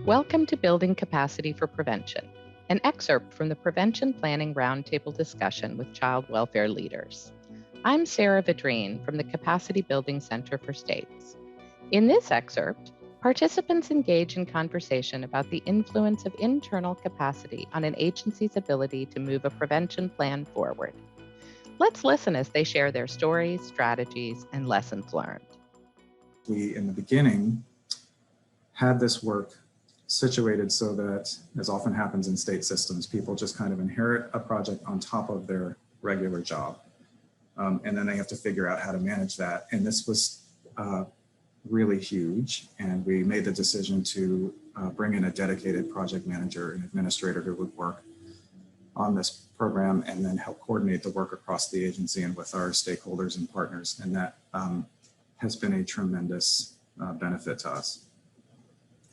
Welcome to Building Capacity for Prevention, an excerpt from the Prevention Planning Roundtable discussion with child welfare leaders. I'm Sarah Vidrine from the Capacity Building Center for States. In this excerpt, participants engage in conversation about the influence of internal capacity on an agency's ability to move a prevention plan forward. Let's listen as they share their stories, strategies, and lessons learned. We, in the beginning, had this work situated so that, as often happens in state systems, people just kind of inherit a project on top of their regular job. And then they have to figure out how to manage that. And this was really huge. And we made the decision to bring in a dedicated project manager and administrator who would work on this program and then help coordinate the work across the agency and with our stakeholders and partners. And that has been a tremendous benefit to us.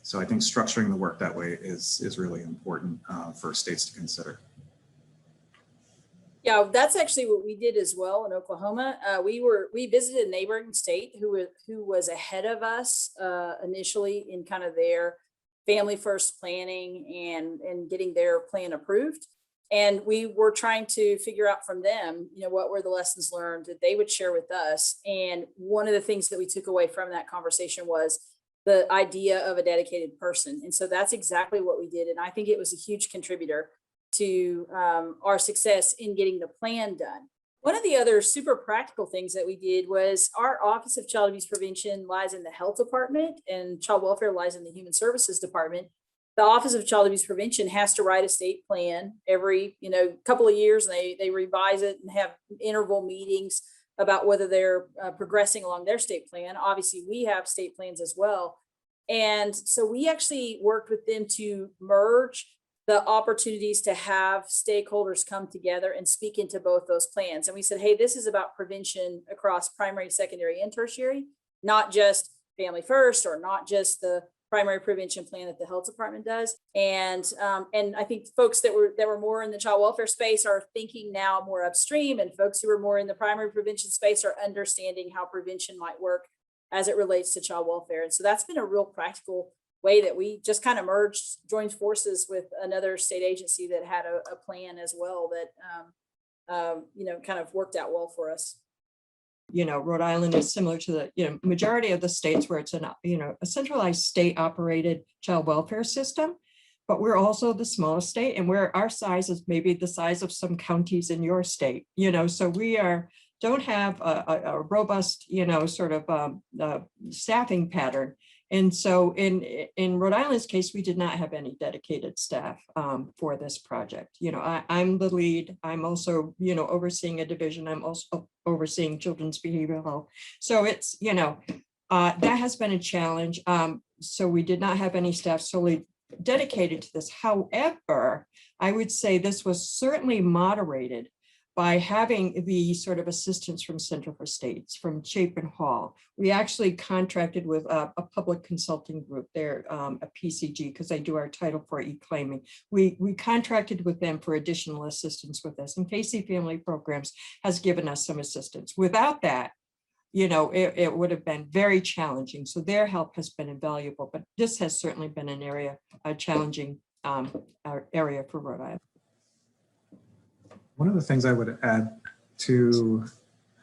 So I think structuring the work that way is really important for states to consider. Yeah, that's actually what we did as well in Oklahoma. We visited a neighboring state who was ahead of us initially in kind of their family first planning and getting their plan approved. And we were trying to figure out from them, what were the lessons learned that they would share with us. And one of the things that we took away from that conversation was the idea of a dedicated person. And so that's exactly what we did. And I think it was a huge contributor to our success in getting the plan done. One of the other super practical things that we did was our Office of Child Abuse Prevention lies in the Health Department and Child Welfare lies in the Human Services Department. The Office of Child Abuse Prevention has to write a state plan every couple of years, and they revise it and have interval meetings about whether they're progressing along their state plan. Obviously, we have state plans as well. And so we actually worked with them to merge the opportunities to have stakeholders come together and speak into both those plans. And we said, hey, this is about prevention across primary, secondary, and tertiary, not just family first or not just the primary prevention plan that the health department does. And I think folks that were more in the child welfare space are thinking now more upstream, and folks who are more in the primary prevention space are understanding how prevention might work as it relates to child welfare. And so that's been a real practical way that we just kind of joined forces with another state agency that had a plan as well that kind of worked out well for us. Rhode Island is similar to the, majority of the states where it's a centralized state operated child welfare system, but we're also the smallest state, and where our size is maybe the size of some counties in your state, so we don't have a robust, sort of staffing pattern. And so in Rhode Island's case, we did not have any dedicated staff for this project. I'm the lead. I'm also, overseeing a division. I'm also overseeing children's behavioral health. So it's, that has been a challenge. So we did not have any staff solely dedicated to this. However, I would say this was certainly moderated by having the sort of assistance from Center for States, from Chapin Hall. We actually contracted with a public consulting group there, a PCG, because they do our Title IV e-claiming. We contracted with them for additional assistance with this, and Casey Family Programs has given us some assistance. Without that, it would have been very challenging. So their help has been invaluable, but this has certainly been a challenging area for Rhode Island. One of the things I would add to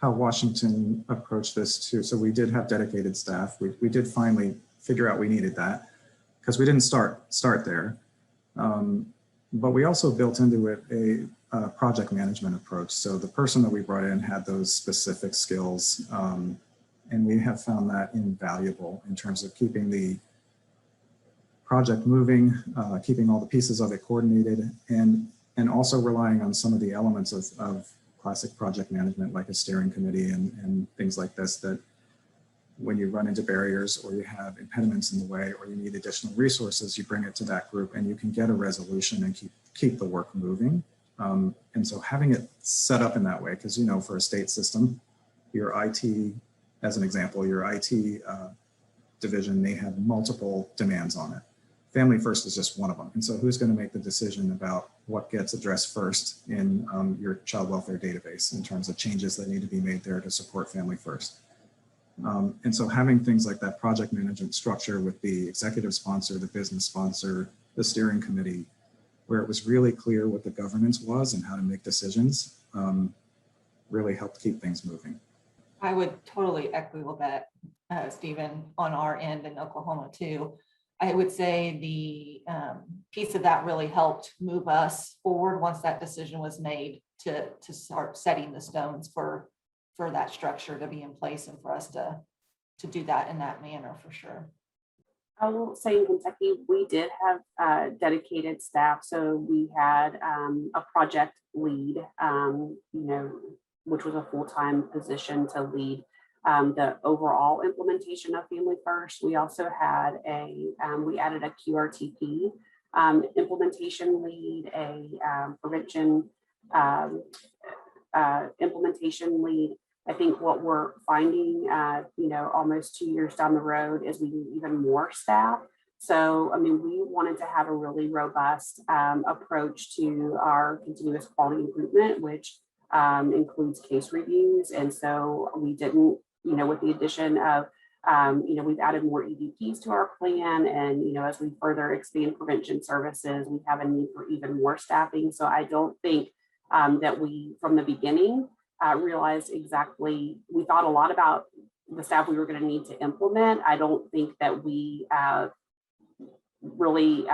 how Washington approached this too, so we did have dedicated staff. We did finally figure out we needed that because we didn't start there. But we also built into it a project management approach. So the person that we brought in had those specific skills, and we have found that invaluable in terms of keeping the project moving, keeping all the pieces of it coordinated, and also relying on some of the elements of classic project management, like a steering committee and things like this, that when you run into barriers or you have impediments in the way or you need additional resources, you bring it to that group and you can get a resolution and keep the work moving. And so having it set up in that way, because for a state system, your IT, as an example, your IT division may have multiple demands on it. Family First is just one of them. And so who's going to make the decision about what gets addressed first in your child welfare database in terms of changes that need to be made there to support Family First? And so having things like that project management structure with the executive sponsor, the business sponsor, the steering committee, where it was really clear what the governance was and how to make decisions, really helped keep things moving. I would totally echo that, Stephen, on our end in Oklahoma too. I would say the piece of that really helped move us forward once that decision was made to start setting the stones for that structure to be in place and for us to do that in that manner for sure. I will say in Kentucky, we did have dedicated staff. So we had a project lead, which was a full-time position to lead the overall implementation of Family First. We also had we added a QRTP implementation lead, a prevention implementation lead. I think what we're finding, almost 2 years down the road is we need even more staff. So, I mean, we wanted to have a really robust approach to our continuous quality improvement, which includes case reviews. And so we didn't, with the addition of, we've added more EDPs to our plan. And, as we further expand prevention services, we have a need for even more staffing. So I don't think that we, from the beginning, realized exactly, we thought a lot about the staff we were going to need to implement. I don't think that we really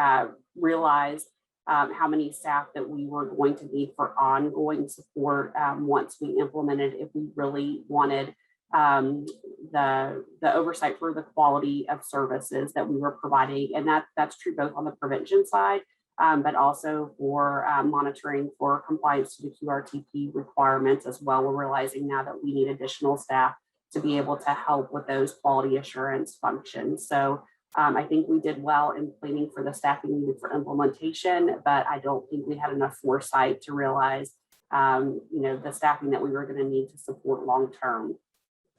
realized how many staff that we were going to need for ongoing support once we implemented, if we really wanted the oversight for the quality of services that we were providing. And that's true both on the prevention side, but also for monitoring for compliance to the QRTP requirements as well. We're realizing now that we need additional staff to be able to help with those quality assurance functions. So I think we did well in planning for the staffing needed for implementation, but I don't think we had enough foresight to realize, the staffing that we were going to need to support long-term.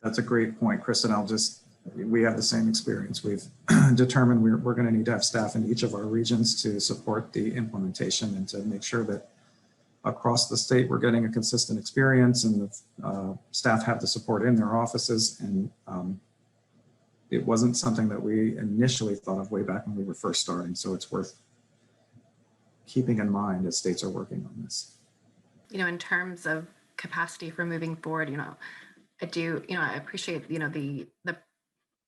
That's a great point, Kristen. We have the same experience. We've determined we're going to need to have staff in each of our regions to support the implementation and to make sure that across the state we're getting a consistent experience and the staff have the support in their offices. And it wasn't something that we initially thought of way back when we were first starting. So it's worth keeping in mind as states are working on this. In terms of capacity for moving forward, I appreciate, the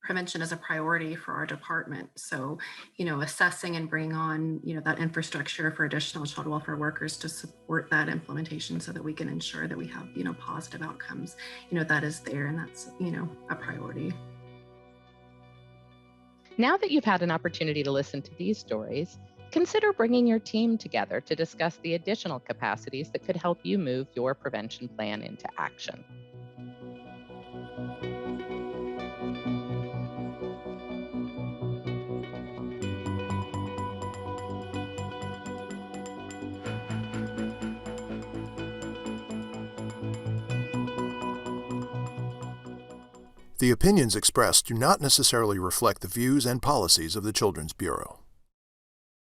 prevention is a priority for our department. So, assessing and bringing on, that infrastructure for additional child welfare workers to support that implementation so that we can ensure that we have, positive outcomes, that is there, and that's, a priority. Now that you've had an opportunity to listen to these stories, consider bringing your team together to discuss the additional capacities that could help you move your prevention plan into action. The opinions expressed do not necessarily reflect the views and policies of the Children's Bureau.